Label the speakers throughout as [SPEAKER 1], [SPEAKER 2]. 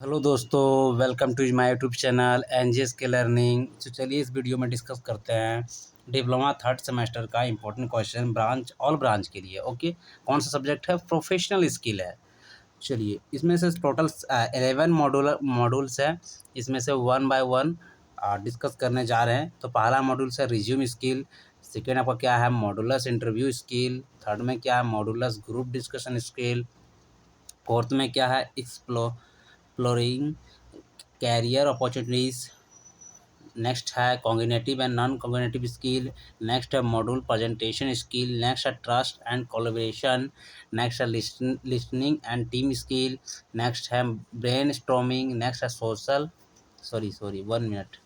[SPEAKER 1] Hello दोस्तों, welcome to my YouTube channel NJS के learning. तो चलिए इस वीडियो में डिस्कस करते हैं डिप्लोमा थर्ड सेमेस्टर का important question branch all branch के लिए। ओके, कौन सा सब्जेक्ट है? प्रोफेशनल स्किल है। चलिए इसमें से टोटल 11 मॉड्यूल्स है। इसमें से वन बाय वन डिस्कस करने जा रहे हैं। तो पहला मॉड्यूल है रिज्यूम स्किल, सेकेंड आपका क्या है मॉडुलस इंटरव्यू स्किल, थर्ड में क्या है modulus group discussion skill, fourth में क्या है एक्सप्लोरिंग कैरियर अपॉर्चुनिटीज़, नेक्स्ट है cognitive and non cognitive skill, next है मॉड्यूल प्रेजेंटेशन स्किल, नेक्स्ट है ट्रस्ट एंड कोलैबोरेशन, नेक्स्ट है listening and team skill, next है ब्रेन स्टॉर्मिंग, नेक्स्ट है social sorry 1 minute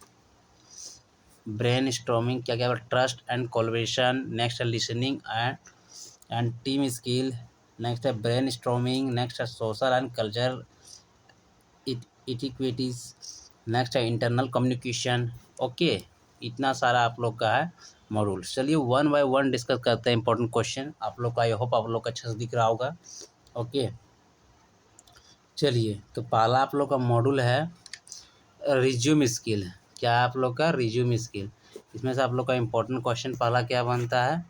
[SPEAKER 1] brain storming क्या क्या trust and collaboration, next है listening and team skill, next है brain storming, next है social and culture इटिक्विटीज़, next है internal communication. Okay, इतना सारा आप लोग का है मॉड्यूल। चलिए वन बाय वन डिस्कस करते हैं इंपॉर्टेंट क्वेश्चन। आप लोग का आई होप आप लोग का अच्छे से दिख रहा होगा। ओके, चलिए तो पहला आप लोग का मॉड्यूल है रिज्यूम स्किल। क्या है आप लोग का? Resume skill. इसमें से आप लोग का इंपॉर्टेंट क्वेश्चन पहला क्या बनता है?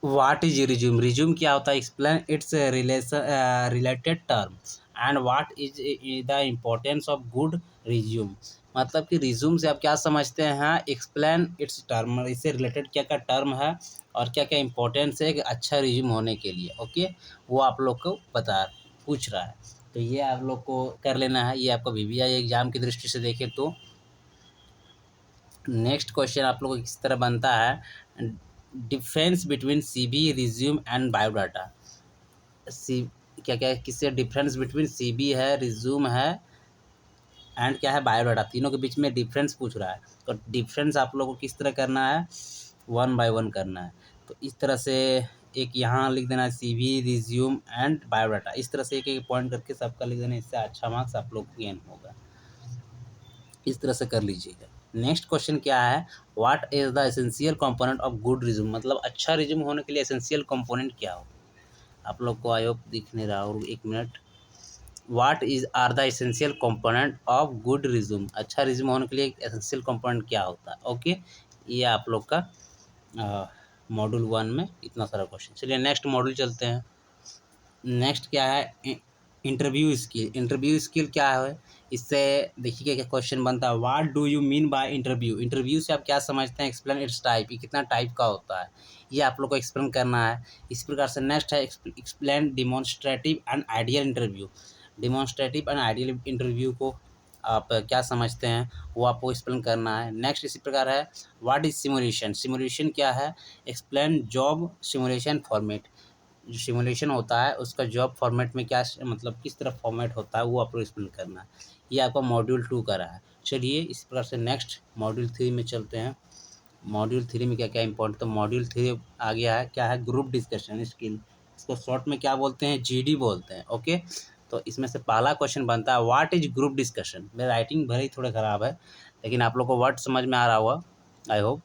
[SPEAKER 1] What is resume? रिज्यूम क्या होता है? Explain it's related term and what is the importance of good resume. मतलब कि रिज्यूम से आप क्या समझते हैं? एक्सप्लेन इट्स टर्म, इससे रिलेटेड क्या क्या टर्म है और क्या क्या इम्पोर्टेंस है एक अच्छा रिज्यूम होने के लिए। ओके, वो आप लोग को पूछ रहा है। तो ये आप लोग को कर लेना है। ये आपको VVI एग्जाम की दृष्टि से देखें तो नेक्स्ट क्वेश्चन आप लोगों को किस तरह बनता है? Difference between CV resume and biodata. सी क्या क्या किससे डिफरेंस बिटवीन CV है, रिज्यूम है एंड क्या है बायोडाटा, तीनों के बीच में डिफरेंस पूछ रहा है। तो डिफरेंस आप लोगों को किस तरह करना है? वन बाय वन करना है। तो इस तरह से एक यहाँ लिख देना है CV रिज्यूम एंड बायोडाटा। इस तरह से एक एक पॉइंट करके सबका लिख देना, इससे अच्छा मार्क्स आप लोग को गेन होगा। इस तरह से कर लीजिएगा। नेक्स्ट क्वेश्चन क्या है? What is the essential component of good resume. मतलब अच्छा रिज्यूम होने के लिए एसेंशियल कंपोनेंट क्या हो? आप लोग को आई होप दिख नहीं रहा और 1 minute. What is are the essential component of good resume. अच्छा रिज्यूम होने के लिए एसेंशियल कंपोनेंट क्या होता है? ओके, ये आप लोग का मॉड्यूल 1 में इतना सारा क्वेश्चन। चलिए नेक्स्ट मॉड्यूल चलते हैं। नेक्स्ट क्या है? Interview skill. इंटरव्यू स्किल क्या है? इससे देखिए क्या क्वेश्चन बनता है। What do you mean by interview. Interview से आप क्या समझते हैं? एक्सप्लेन इट्स टाइप, ये कितना टाइप का होता है, ये आप लोग को एक्सप्लेन करना है। इस प्रकार से नेक्स्ट है explain demonstrative and ideal interview. Demonstrative and ideal interview को आप क्या समझते हैं वो आपको एक्सप्लेन करना है। नेक्स्ट इसी प्रकार है व्हाट इज सिमुलेशन। सिमुलेशन क्या है? Explain job simulation format. जो सिमुलेशन होता है उसका जॉब फॉर्मेट में क्या मतलब किस तरह फॉर्मेट होता है वो आपको एक्सप्लेन करना है। ये आपका मॉड्यूल 2 का रहा है। चलिए इस प्रकार से नेक्स्ट मॉड्यूल 3 में चलते हैं। मॉड्यूल 3 में क्या क्या इंपॉर्टेंट? तो मॉड्यूल 3 आ गया है क्या है? Group discussion skill. इसको शॉर्ट में क्या बोलते हैं? GD बोलते हैं। ओके, तो इसमें से पहला क्वेश्चन बनता है व्हाट इज ग्रुप डिस्कशन। मेरा राइटिंग भले ही थोड़ा ख़राब है लेकिन आप लोग को वर्ड समझ में आ रहा होगा I hope.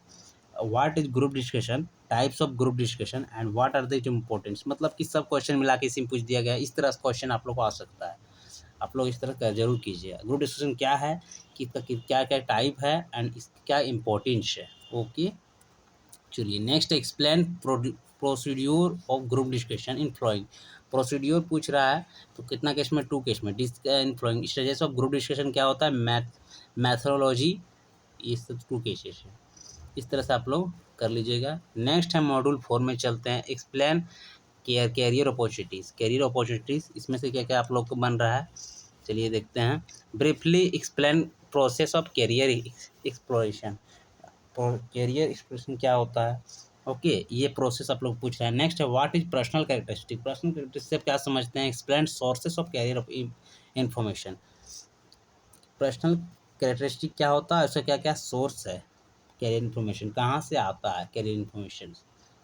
[SPEAKER 1] What is group discussion, types of group discussion and what are the importance. मतलब कि सब क्वेश्चन मिला के इसी में पूछ दिया गया है। इस तरह से क्वेश्चन आप लोग को आ सकता है। आप लोग इस तरह का जरूर कीजिए। ग्रुप डिस्कशन क्या है कि क्या क्या टाइप है एंड इसकी क्या इम्पोर्टेंस है। ओके, चलिए next explain procedure of group discussion in flowing. Procedure पूछ रहा है तो कितना केस में? 2 केस में। In following stages of group discussion क्या होता है? मैथोलॉजी। ये सब 2 केसेस है। इस तरह से आप लोग कर लीजिएगा। नेक्स्ट है मॉड्यूल 4 में चलते हैं। Explain career opportunities. Career opportunities इसमें से क्या क्या आप लोग को बन रहा है? चलिए देखते हैं। Briefly explain process of career exploration. Career exploration क्या होता है? ओके, ये प्रोसेस आप लोग पूछ रहे हैं। नेक्स्ट है what is personal characteristic. Personal characteristic से क्या समझते हैं? Explain sources of carrier of information. Personal characteristic क्या होता है? उसका क्या क्या सोर्स है? कैरियर इन्फॉर्मेशन कहाँ से आता है? कैरियर इन्फॉर्मेशन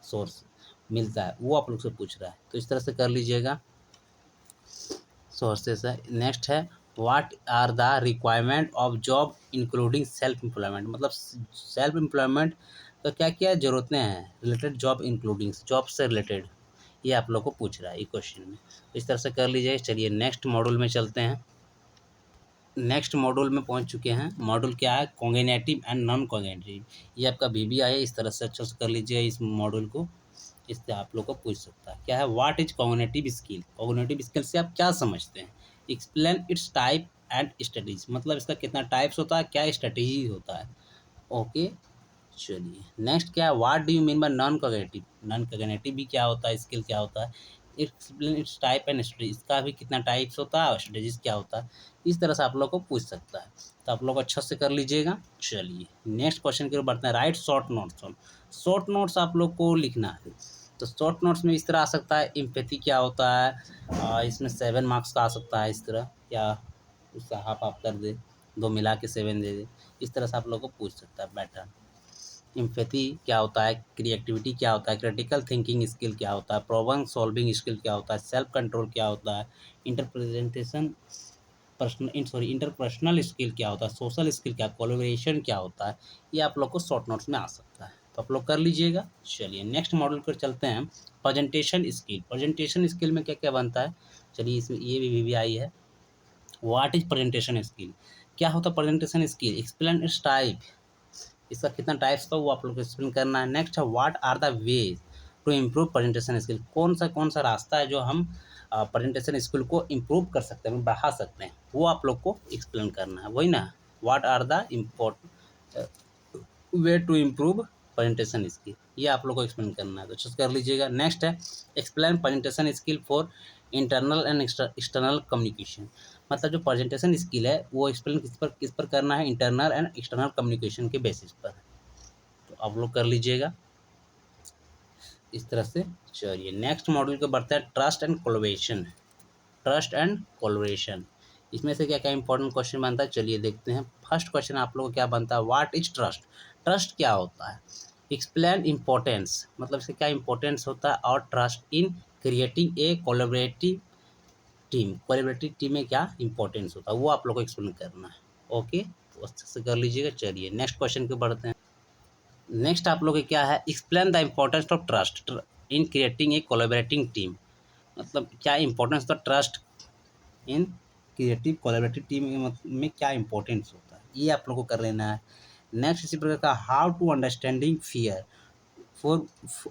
[SPEAKER 1] सोर्स मिलता है वो आप लोग से पूछ रहा है। तो इस तरह से कर लीजिएगा। सोर्सेस है। नेक्स्ट है what are the requirement of job including self employment. मतलब सेल्फ एम्प्लॉयमेंट का क्या क्या ज़रूरतें हैं रिलेटेड जॉब इंक्लूडिंग, जॉब से रिलेटेड। ये आप लोग को पूछ रहा है ये क्वेश्चन में, तो इस तरह से कर लीजिए। चलिए नेक्स्ट मॉड्यूल में चलते हैं। नेक्स्ट मॉड्यूल में पहुंच चुके हैं। मॉड्यूल क्या है? Cognitive and non cognitive. ये आपका VBI है, इस तरह से अच्छे से कर लीजिए इस मॉड्यूल को, इससे आप लोग को पूछ सकता है। क्या है? What is cognitive skill? Cognitive skill से आप क्या समझते हैं? Explain its type and strategies, मतलब इसका कितना टाइप्स होता है, क्या स्ट्रेटेजी होता है। ओके, चलिए नेक्स्ट क्या है? What do you mean bye non cognitive? Non cognitive भी क्या होता है, स्किल क्या होता है। Explain its type and strategy, इसका भी कितना टाइप्स होता है और स्ट्रेटजीज क्या होता है। इस तरह से आप लोग को पूछ सकता है, तो आप लोग अच्छा से कर लीजिएगा। चलिए नेक्स्ट क्वेश्चन की ओर बढ़ते हैं। Right short notes on. Short notes आप लोग को लिखना है, तो शॉर्ट नोट्स में इस तरह आ सकता है। एम्पैथी क्या होता है, इसमें 7 मार्क्स का आ सकता है इस तरह, या उसका हाफ आप कर दे, 2 मिला के 7 दे दे। इस तरह से आप लोग को पूछ सकता है पैटर्न। एम्पैथी क्या होता है, क्रिएटिविटी क्या होता है, क्रिटिकल थिंकिंग स्किल क्या होता है, प्रॉब्लम सॉल्विंग स्किल क्या होता है, सेल्फ कंट्रोल क्या होता है, इंटरप्रेजेंटेशन इंटरपर्सनल स्किल क्या होता है, सोशल स्किल क्या, कोलैबोरेशन क्या होता है। ये आप लोग को शॉर्ट नोट्स में आ सकता है, तो आप लोग कर लीजिएगा। चलिए नेक्स्ट मॉड्यूल पर चलते हैं। Presentation skill. प्रेजेंटेशन स्किल में क्या क्या बनता है, चलिए इसमें ये भी VBI है। What is presentation skill? क्या होता है presentation skill? Explain its type, इसका कितना टाइप्स का वो आप लोग को एक्सप्लेन करना है। नेक्स्ट है what are the ways to improve presentation skill, कौन सा रास्ता है जो हम प्रेजेंटेशन स्किल को इम्प्रूव कर सकते हैं, बढ़ा सकते हैं, वो आप लोग को एक्सप्लेन करना है, वही ना। What are the important way to improve presentation skill, ये आप लोग को एक्सप्लेन करना है, तो अच्छे से कर लीजिएगा। नेक्स्ट है explain presentation skill for internal and external communication, मतलब जो प्रेजेंटेशन स्किल है वो एक्सप्लेन किस पर करना है, इंटरनल एंड एक्सटर्नल कम्युनिकेशन के बेसिस पर, तो आप लोग कर लीजिएगा इस तरह से। चलिए नेक्स्ट मॉड्यूल के बढ़ते हैं। Trust and collaboration. Trust and collaboration, इसमें से क्या क्या इंपॉर्टेंट क्वेश्चन बनता है, चलिए देखते हैं। फर्स्ट क्वेश्चन आप लोगों को क्या बनता है? What is trust? ट्रस्ट क्या होता है? एक्सप्लेन इम्पोर्टेंस, मतलब इसका क्या इंपॉर्टेंस होता है, और trust in creating a collaborative team. Collaborative team में क्या इंपॉर्टेंस होता है वो आप लोग को एक्सप्लेन करना है। ओके, तो अच्छे से कर लीजिएगा। चलिए नेक्स्ट क्वेश्चन पे बढ़ते हैं। नेक्स्ट आप लोग के क्या है? Explain the importance of trust in creating a collaborating team, मतलब क्या importance of trust in creative collaborative team में क्या इंपॉर्टेंस होता है, ये आप लोग को कर लेना है। नेक्स्ट इसी प्रकार का how to understanding fear for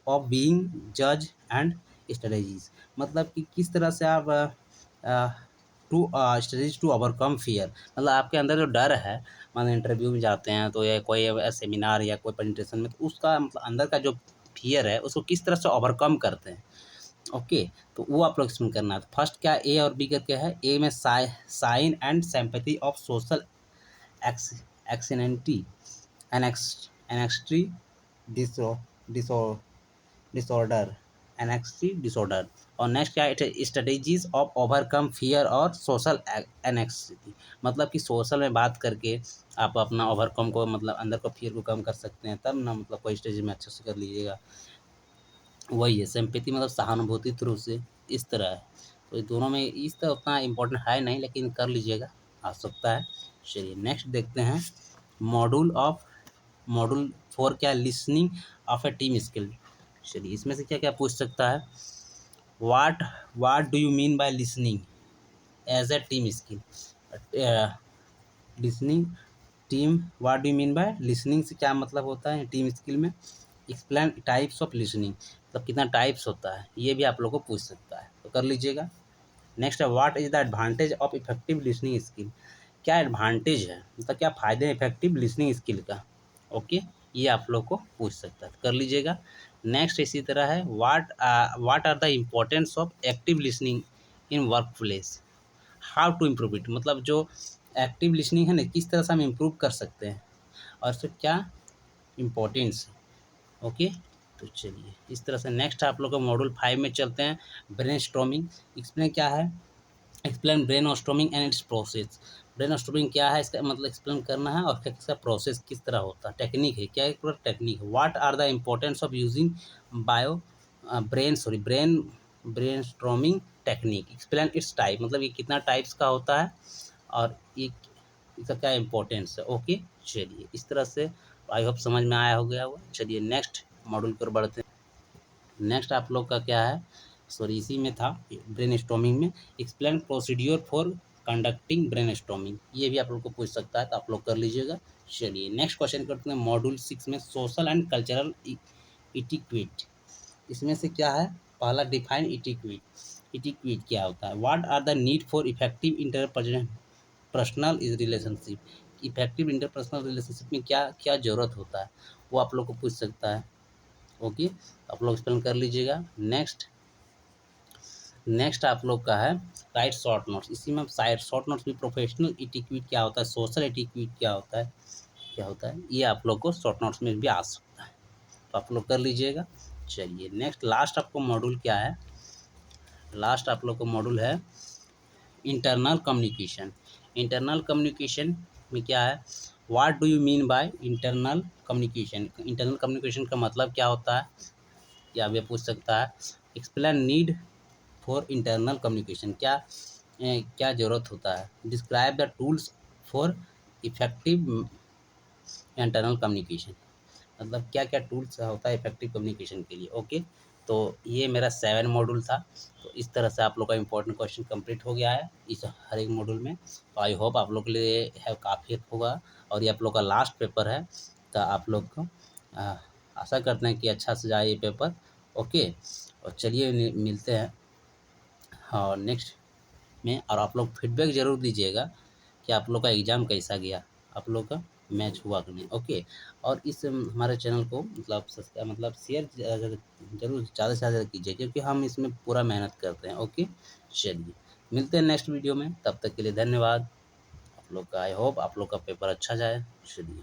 [SPEAKER 1] of being जज एंड स्ट्रेटजीज, मतलब कि किस तरह से आप to strategies to overcome fear, मतलब आपके अंदर जो डर है, मान इंटरव्यू में जाते हैं तो या कोई सेमिनार या कोई प्रेजेंटेशन में, तो उसका मतलब अंदर का जो फियर है उसको किस तरह से ओवरकम करते हैं। ओके, तो वो आप लोग एक्सप्लेन करना है। तो फर्स्ट क्या ए और बी करके है। ए में sign and sympathy of social anxiety anxiety disorder anxiety disorder. और नेक्स्ट क्या है? स्ट्रेटेजीज ऑफ ओवरकम फियर और सोशल एनेक्सिटी, मतलब कि सोशल में बात करके आप अपना ओवरकम को, मतलब अंदर को फियर को कम कर सकते हैं, तब ना मतलब कोई स्टेज में अच्छे से कर लीजिएगा। वही है सिंपैथी, मतलब सहानुभूति थ्रू से, इस तरह है। तो दोनों में इस तरह उतना इम्पोर्टेंट है नहीं, लेकिन कर लीजिएगा, आ सकता है। चलिए नेक्स्ट देखते हैं। मॉड्यूल 4 क्या? Listening of a team skill. चलिए इसमें से क्या क्या पूछ सकता है? What what do you mean by listening as a team skill? Listening team, what do you mean by listening से क्या मतलब होता है टीम स्किल में। एक्सप्लेन टाइप्स ऑफ लिसनिंग, मतलब कितना टाइप्स होता है, ये भी आप लोग को पूछ सकता है, तो कर लीजिएगा। नेक्स्ट है what is the advantage of effective listening skill, क्या एडवांटेज है, मतलब क्या फ़ायदे हैं इफेक्टिव लिसनिंग स्किल का। ओके, ये आप लोग को पूछ सकता है, तो कर लीजिएगा। नेक्स्ट इसी तरह है what are the importance of active listening in work place, how to improve it, मतलब जो एक्टिव लिसनिंग है ना, किस तरह से हम इम्प्रूव कर सकते हैं और इससे क्या इम्पोर्टेंस है। ओके, तो चलिए इस तरह से नेक्स्ट आप लोग को मॉड्यूल 5 में चलते हैं। ब्रेन स्टॉर्मिंग, इसमें क्या है? Explain brain storming and it's process. Brain storming क्या है, इसका मतलब एक्सप्लेन करना है, और इसका प्रोसेस किस तरह होता है, टेक्निक है क्या, एक पूरा टेक्निक है। What are the importance of using bio brainstorming technique, explain its type, मतलब ये कितना टाइप्स का होता है और ये इसका क्या इम्पोर्टेंस है। ओके, चलिए इस तरह से आई होप समझ में आया हो गया होगा। चलिए नेक्स्ट मॉड्यूल पर बढ़ते हैं। नेक्स्ट आप लोग का क्या है? सॉरी इसी में था ब्रेनस्टॉर्मिंग में। Explain procedure for conducting brainstorming, ये भी आप लोग को पूछ सकता है, तो आप लोग कर लीजिएगा। चलिए नेक्स्ट क्वेश्चन करते हैं मॉड्यूल 6 में सोशल एंड कल्चरल इटिक्विट। इसमें से क्या है, पहला डिफाइन इटिक्विट। इटिक्विट क्या होता है, what are the need for effective interpersonal relationship. Effective interpersonal relationship में क्या क्या ज़रूरत होता है, वो आप लोग को पूछ सकता है। ओके, आप लोग एक्सप्लेन कर लीजिएगा। नेक्स्ट आप लोग का है राइट शॉर्ट नोट्स। इसी में शायद शॉर्ट नोट्स में प्रोफेशनल इटिक्विट क्या होता है, सोशल इटिक्विट क्या होता है, ये आप लोग को शॉर्ट नोट्स में भी आ सकता है, तो आप लोग कर लीजिएगा। चलिए नेक्स्ट लास्ट आपको मॉड्यूल क्या है, लास्ट आप लोग को मॉड्यूल है इंटरनल कम्युनिकेशन। इंटरनल कम्युनिकेशन में क्या है, what do you mean by internal communication. Internal communication का मतलब क्या होता है, या भी पूछ सकता है। Explain need for internal communication, क्या ज़रूरत होता है। Describe the tools for effective internal communication, मतलब क्या क्या टूल्स होता है इफेक्टिव कम्युनिकेशन के लिए। ओके, तो ये मेरा 7 मॉड्यूल था। तो इस तरह से आप लोग का इंपॉर्टेंट क्वेश्चन कंप्लीट हो गया है इस हर एक मॉड्यूल में। तो आई होप आप लोग के लिए है काफ़ी हेल्प होगा, और ये आप लोग का लास्ट पेपर है, तो आप लोग को आशा करते हैं कि अच्छा से जाए ये पेपर। ओके, और चलिए मिलते हैं हाँ नेक्स्ट में, और आप लोग फीडबैक ज़रूर दीजिएगा कि आप लोग का एग्ज़ाम कैसा गया, आप लोग का मैच हुआ कि नहीं। ओके, और इस हमारे चैनल को मतलब सब्सक्राइब मतलब शेयर ज़रूर ज़्यादा से ज़्यादा कीजिए, क्योंकि हम इसमें पूरा मेहनत करते हैं। ओके, चलिए मिलते हैं नेक्स्ट वीडियो में, तब तक के लिए धन्यवाद। आप लोग का आई होप आप लोग का पेपर अच्छा जाए। चलिए।